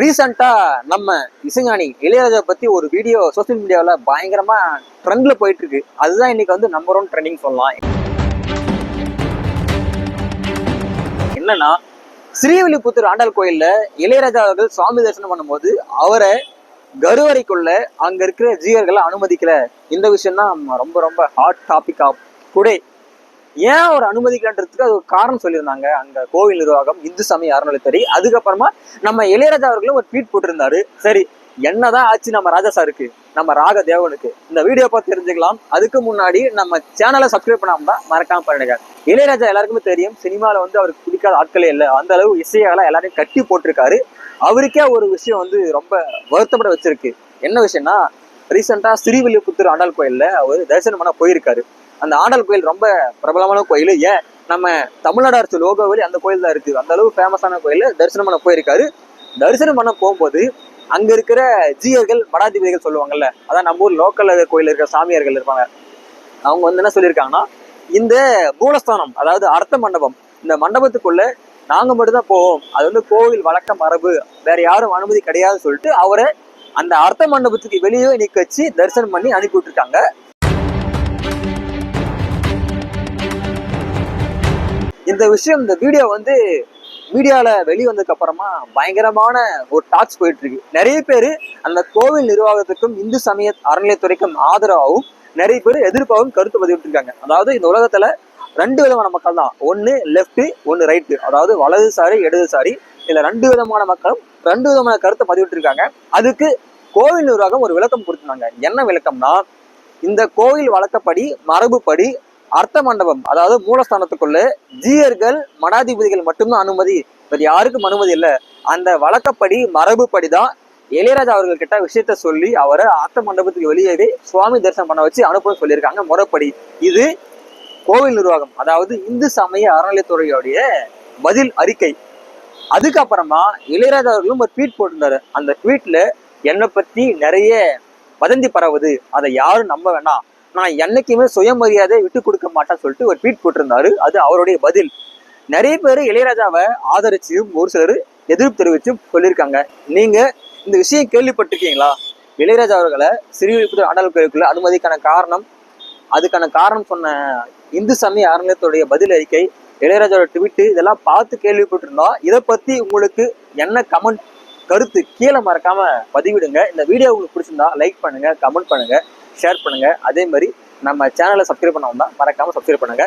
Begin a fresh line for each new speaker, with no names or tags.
ரீசெண்டா நம்ம இசைஞானி இளையராஜா பத்தி ஒரு வீடியோ சோசியல் மீடியாவில் பயங்கரமா ட்ரெண்ட்ல போயிட்டு இருக்கு. அதுதான் இன்னைக்கு வந்து நம்பர் 1 ட்ரெண்டிங் சொல்லலாம். என்னன்னா, ஸ்ரீவில்லிபுத்தூர் ஆண்டாள் கோயில்ல இளையராஜா அவர்கள் சுவாமி தரிசனம் பண்ணும்போது அவரை கருவறைக்குள்ள அங்க இருக்கிற ஜீவர்களை அனுமதிக்கல. இந்த விஷயம் தான் ரொம்ப ரொம்ப ஹாட் டாபிக் ஆஃப் டுடே. ஏன் ஒரு அனுமதிக்கலன்றதுக்கு அது ஒரு காரணம் சொல்லியிருந்தாங்க அங்க கோவில் நிர்வாகம், இந்து சமய அறநிலையத்துறை. அதுக்கப்புறமா நம்ம இளையராஜா அவர்களும் ஒரு ட்வீட் போட்டிருந்தாரு. சரி, என்னதான் ஆச்சு நம்ம ராஜா சாருக்கு, நம்ம ராக தேவனுக்கு? இந்த வீடியோ பார்த்து தெரிஞ்சுக்கலாம். அதுக்கு முன்னாடி நம்ம சேனலை சப்ஸ்கிரைப் பண்ணாம தான் மறக்காம பண்ணுங்க. இளையராஜா எல்லாருக்குமே தெரியும், சினிமால வந்து அவருக்கு பிடிக்காத ஆட்களே இல்லை. அந்த அளவு இசையெல்லாம் எல்லாரையும் கட்டி போட்டிருக்காரு. அவருக்கே ஒரு விஷயம் வந்து ரொம்ப வருத்தப்பட வச்சிருக்கு. என்ன விஷயம்னா, ரீசெண்டா ஸ்ரீவில்லிபுத்தூர் ஆண்டாள் கோயில்ல அவர் தரிசனம் பண்ண போயிருக்காரு. அந்த ஆண்டாள் கோயில் ரொம்ப பிரபலமான கோயில். ஏன், நம்ம தமிழ்நாடு அரசு லோகோவில் அந்த கோயில் தான் இருக்கு. அந்த அளவு ஃபேமஸான கோயில். தரிசனம் பண்ண போயிருக்காரு. தரிசனம் பண்ண போகும்போது அங்க இருக்கிற ஜீயர்கள், மடாதிபதிகள் சொல்லுவாங்கல்ல, அதான் நம்ம ஊர் லோக்கல் கோயில் இருக்கிற சாமியார்கள் இருப்பாங்க. அவங்க வந்து என்ன சொல்லியிருக்காங்கன்னா, இந்த மூலஸ்தானம், அதாவது அர்த்த மண்டபம், இந்த மண்டபத்துக்குள்ள நாங்க மட்டும் தான் போவோம். அது வந்து கோவில் வழக்க மரபு, வேற யாரும் அனுமதி கிடையாதுன்னு சொல்லிட்டு அவரை அந்த அர்த்த மண்டபத்துக்கு வெளியே நிக்க வச்சு தரிசனம் பண்ணி அனுப்பி விட்டுருக்காங்க. இந்த விஷயம், இந்த வீடியோ வந்து மீடியால வெளிவந்ததுக்கு அப்புறமா பயங்கரமான ஒரு டாக்ஸ் போயிட்டு இருக்கு. நிறைய பேர் அந்த கோவில் நிர்வாகத்துக்கும் இந்து சமய அறநிலையத்துறைக்கும் ஆதரவாகவும், நிறைய பேர் எதிர்ப்பாகவும் கருத்து பதிவிட்டு இருக்காங்க. அதாவது இந்த உலகத்துல 2 விதமான மக்கள் தான், ஒன்னு லெஃப்ட், ஒன்னு ரைட்டு. அதாவது வலதுசாரி, இடதுசாரி. இதுல 2 விதமான மக்களும் 2 விதமான கருத்தை பதிவிட்டு இருக்காங்க. அதுக்கு கோவில் நிர்வாகம் ஒரு விளக்கம் கொடுத்திருந்தாங்க. என்ன விளக்கம்னா, இந்த கோவில் வழக்கப்படி, மரபுப்படி அர்த்த மண்டபம், அதாவது மூலஸ்தானத்துக்குள்ள ஜீயர்கள், மடாதிபதிகள் மட்டும்தான் அனுமதி, வேற யாருக்கும் அனுமதி இல்லை. அந்த வழக்கப்படி, மரபுப்படிதான் இளையராஜா அவர்கள் கிட்ட விஷயத்த சொல்லி அவரை அர்த்த மண்டபத்துக்கு வெளியவே சுவாமி தரிசனம் பண்ண வச்சு அனுப்ப சொல்லியிருக்காங்க முறைப்படி. இது கோவில் நிர்வாகம், அதாவது இந்து சமய அறநிலையத்துறையுடைய பதில் அறிக்கை. அதுக்கப்புறமா இளையராஜா அவர்களும் ஒரு ட்வீட் போட்டிருந்தாரு. அந்த ட்வீட்ல என்னை பத்தி நிறைய வதந்தி பரவுது, அதை யாரும் நம்ப வேணாம், நான் என்னைக்குமே சுயமரியாதை விட்டு கொடுக்க மாட்டேன்னு சொல்லிட்டு ஒரு ட்வீட் போட்டிருந்தாரு. அது அவருடைய பதில். நிறைய பேர் இளையராஜாவை ஆதரிச்சும் ஒரு சிலர் எதிர்ப்பு தெரிவிச்சும் சொல்லியிருக்காங்க. நீங்க இந்த விஷயம் கேள்விப்பட்டிருக்கீங்களா? இளையராஜா அவர்களை ஸ்ரீவில்லிபுத்தூர் ஆண்டாள் கோயிலுக்குள்ள அனுமதிக்கான காரணம், அதுக்கான காரணம் சொன்ன இந்து சமய அறநிலையத்துடைய பதில் அறிக்கை, இளையராஜாவோட ட்வீட்டு, இதெல்லாம் பார்த்து கேள்விப்பட்டிருந்தோம். இதை பத்தி உங்களுக்கு என்ன கமெண்ட், கருத்து கீழே மறக்காம பதிவிடுங்க. இந்த வீடியோ உங்களுக்கு பிடிச்சிருந்தா லைக் பண்ணுங்க, கமெண்ட் பண்ணுங்க, ஷேர் பண்ணுங்க. அதே மாதிரி நம்ம சேனலை சப்ஸ்கிரைப் பண்ண வந்தா மறக்காம சப்ஸ்கிரைப் பண்ணுங்க.